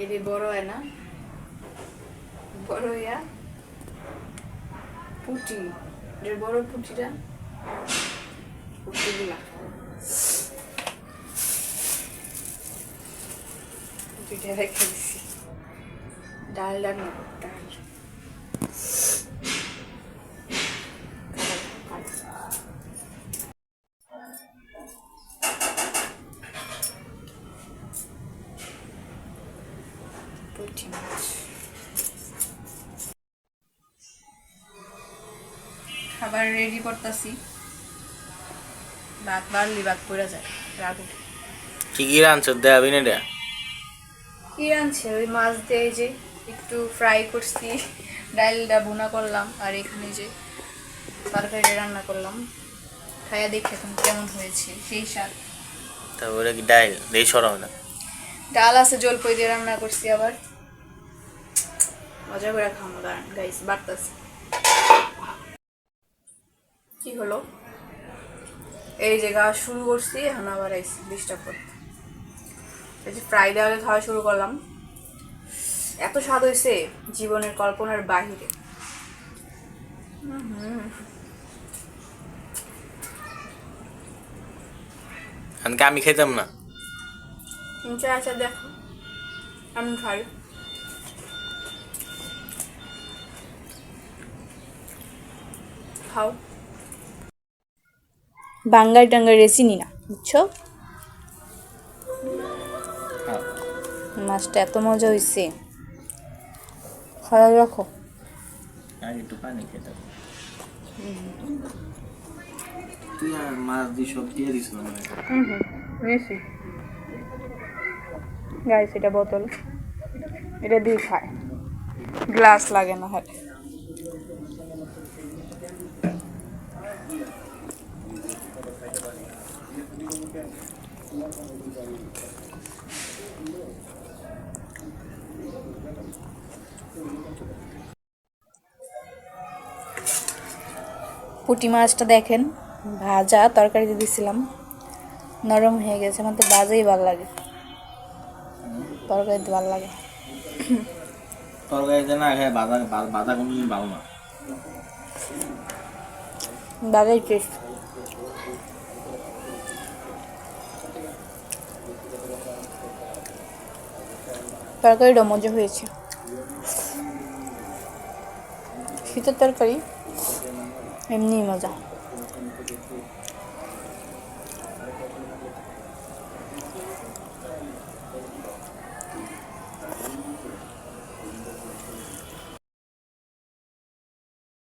এটি বড় হয় না, বড় হইয়া পুটি, এর বড় পুটিটা পুটিগুলা পুটিটা রেখে দিছি। ডাল রান্না করব, ডাল পুঁটি মাছ। খাবার রেডি করতেছি। ভাত বাড়লি ভাত পড়ে যায় রাগ উঠে। কি কি রাঁধছ দেখাবি না এটা? কি রাঁধছে ওই মাছ দিয়ে যে একটু ফ্রাই করছি, ডালটা ভুনা করলাম, আর এখানে যে তরকারি রান্না করলাম। খাইয়া দেখে এখন কেমন হয়েছে সেই স্বাদ। তারপরে কি ডাল দিয়ে সরাও না? ডাল আছে, জলপাই দিয়ে রান্না করছি আবার। মজা করে খাবো, দাঁড়ান গাইস বাড়তাছি। কি হলো, এই যে গাছ শুরু করছি, এখন আবার আইসি ডিস্টার্ব করতে। এই যে ফ্রাইডে আগে খাওয়া শুরু করলাম, এত স্বাদ হয়েছে জীবনের কল্পনার বাহিরে। আমি খেতাম না। আচ্ছা দেখো, আমি খাই। খাও। বাঙ্গাই টাঙ্গাই রেসিনি না, বুঝছো? মাছটা এত মজা হয়েছে, খাওয়া রাখো। একটু পানি খেতাম। তুই আর মাছ দিয়ে সব দিয়ে দিস না মনে হয়। নিয়েছি গাইস, এটা বোতল, এটা দিয়ে খায়, গ্লাস লাগে না হয়। পুঁটি মাছটা দেখেন, ভাজা তরকারিতে দিছিলাম, নরম হয়ে গেছে। আমার তো ভাজাই ভালো লাগে, তরকারিতে ভালো লাগে। তরকারিতে না খেয়ে বাঁধা কোনোদিন ভালো না। ভাজাই টেস্ট। তরকারিটা মজা হয়েছে, শীতের তরকারি এমনি মজা।